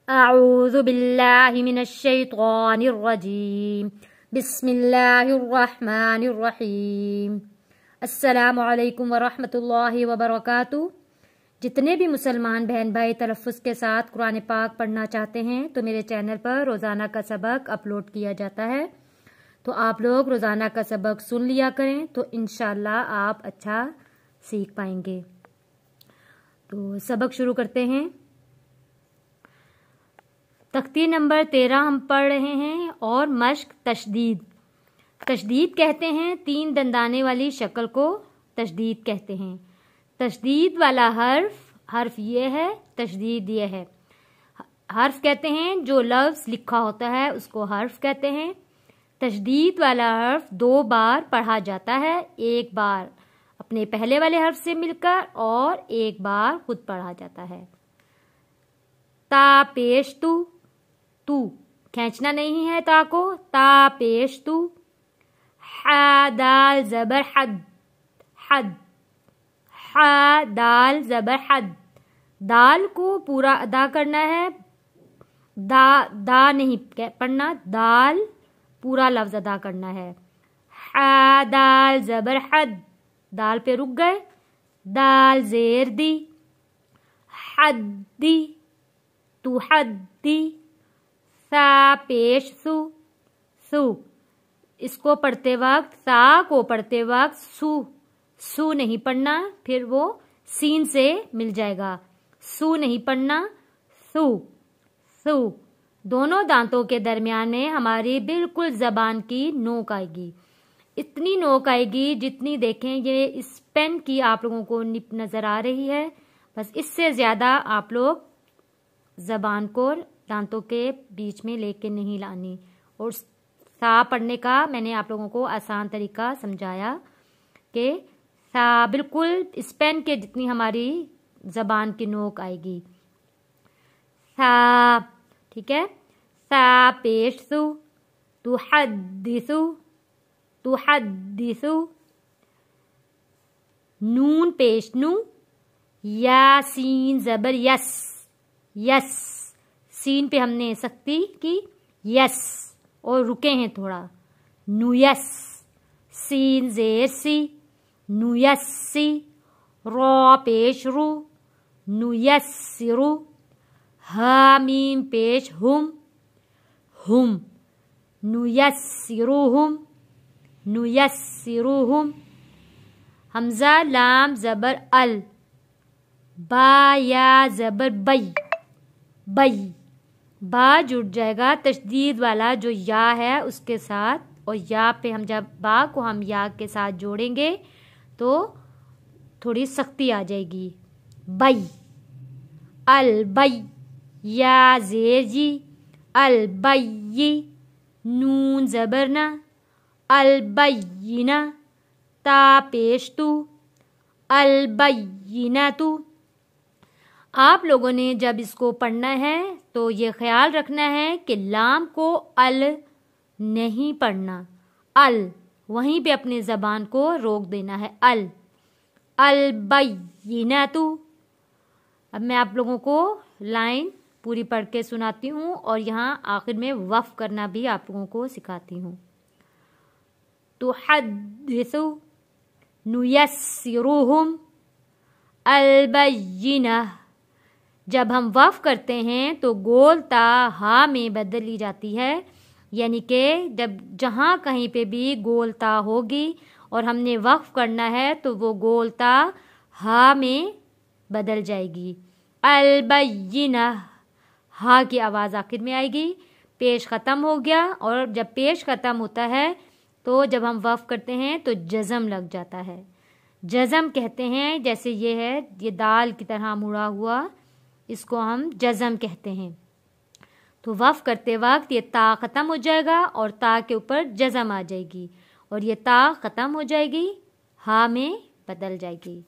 अऊज़ु बिल्लाहि मिनश शैतानिर रजीम। बिस्मिल्लाहिर रहमानिर रहीम। अस्सलामु अलैकुम व रहमतुल्लाहि व बरकातुहू। जितने भी मुसलमान बहन भाई तलफ़्फ़ुज़ के साथ कुरान पाक पढ़ना चाहते हैं तो मेरे चैनल पर रोज़ाना का सबक अपलोड किया जाता है, तो आप लोग रोज़ाना का सबक सुन लिया करें तो इंशाअल्लाह आप अच्छा सीख पाएंगे। तो सबक शुरू करते हैं। तख्ती नंबर 13 हम पढ़ रहे हैं और मश्क तशदीद। तशदीद कहते हैं 3 दंदाने वाली शक्ल को तशदीद कहते हैं। तशदीद वाला हर्फ ये है, तशदीद ये है। हर्फ कहते हैं जो लफ्ज़ लिखा होता है उसको हर्फ कहते हैं। तशदीद वाला हर्फ 2 बार पढ़ा जाता है, एक बार अपने पहले वाले हर्फ से मिलकर और एक बार खुद पढ़ा जाता है। ता पेश तू, तू खींचना नहीं है ता को, ता पेश तू। हा दाल ज़बर हद, हद। हा दाल ज़बर हद, दाल को पूरा अदा करना है, दा नहीं पढ़ना, दाल पूरा लफ्ज़ अदा करना है। हा दाल ज़बर हद, दाल पे रुक गए। दाल ज़ेर दी, हद्दी, तू हद्दी। सा पेश सु, सु। इसको पढ़ते वक्त, सा को पढ़ते वक्त सु नहीं पढ़ना, फिर वो सीन से मिल जाएगा। सु नहीं पढ़ना, सु। दोनों दांतों के दरमियान में हमारी बिल्कुल जबान की नोक आएगी, इतनी नोक आएगी जितनी देखें ये इस पेन की आप लोगों को निप नजर आ रही है। बस इससे ज्यादा आप लोग जबान को दांतों के बीच में लेके नहीं लानी। और सा पढ़ने का मैंने आप लोगों को आसान तरीका समझाया कि सा बिल्कुल इस पेन के जितनी हमारी जबान की नोक आएगी। सा, ठीक है। सा पेश सु, तू हद्दिसु, तू हद्दिसु। नून पेश नु, या सीन ज़बर यस, यस। सीन पे हमने सख्ती की, यस, और रुके हैं थोड़ा। नुयस, सीन ज़ेर सी, नुयस्सी। रॉ पेश रू, नुयस्सिरु। हा मीम पेश हुम, हुम। नुयस्सिरुहुम, नुयस्सिरुहुम। हमजा लाम ज़बर अल, बा या ज़बर बई, बई। बा जुड़ जाएगा तशदीद वाला जो या है उसके साथ, और या पे हम जब बा को हम या के साथ जोड़ेंगे तो थोड़ी सख्ती आ जाएगी। बई, अल बई, या ज़ेर जी, अल बई। नून ज़बर ना, अल बय्यिना। ता पेश तू, अल बय्यिना तू। आप लोगों ने जब इसको पढ़ना है तो ये ख्याल रखना है कि लाम को अल नहीं पढ़ना, अल वहीं पे अपनी ज़बान को रोक देना है, अल। अल बय्यिनतु। अब मैं आप लोगों को लाइन पूरी पढ़ के सुनाती हूँ और यहाँ आखिर में वफ़ करना भी आप लोगों को सिखाती हूँ। तुहद्दिसु, नुयस्सिरुहुम, अल बय्यिनह। जब हम वफ़ करते हैं तो गोल ता हा में बदल ली जाती है, यानी कि जब जहाँ कहीं पे भी गोल ता होगी और हमने वक़्फ़ करना है तो वो गोल ता हा में बदल जाएगी। अल बय्यिनह, हा की आवाज़ आखिर में आएगी। पेश ख़त्म हो गया, और जब पेश ख़त्म होता है तो जब हम वफ़ करते हैं तो जज़म लग जाता है। जज़म कहते हैं, जैसे ये है, ये दाल की तरह मुड़ा हुआ, इसको हम जज़म कहते हैं। तो वफ़ करते वक्त ये ता ख़त्म हो जाएगा और ता के ऊपर जज़म आ जाएगी, और ये ता ख़त्म हो जाएगी, हा में बदल जाएगी।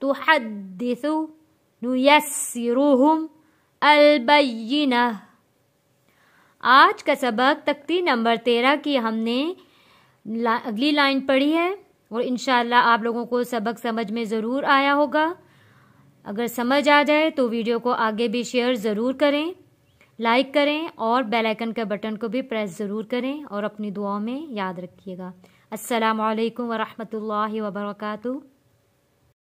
तुहद्दिसु, नुयस्सिरुहुम, अल बय्यिनह। आज का सबक तख्ती नंबर 13 की हमने अगली लाइन पढ़ी है, और इंशाअल्लाह आप लोगों को सबक समझ में ज़रूर आया होगा। अगर समझ आ जाए तो वीडियो को आगे भी शेयर ज़रूर करें, लाइक करें और बेल आइकन के बटन को भी प्रेस ज़रूर करें और अपनी दुआओं में याद रखिएगा। अस्सलामु अलैकुम व रहमतुल्लाहि व बरकातुहू।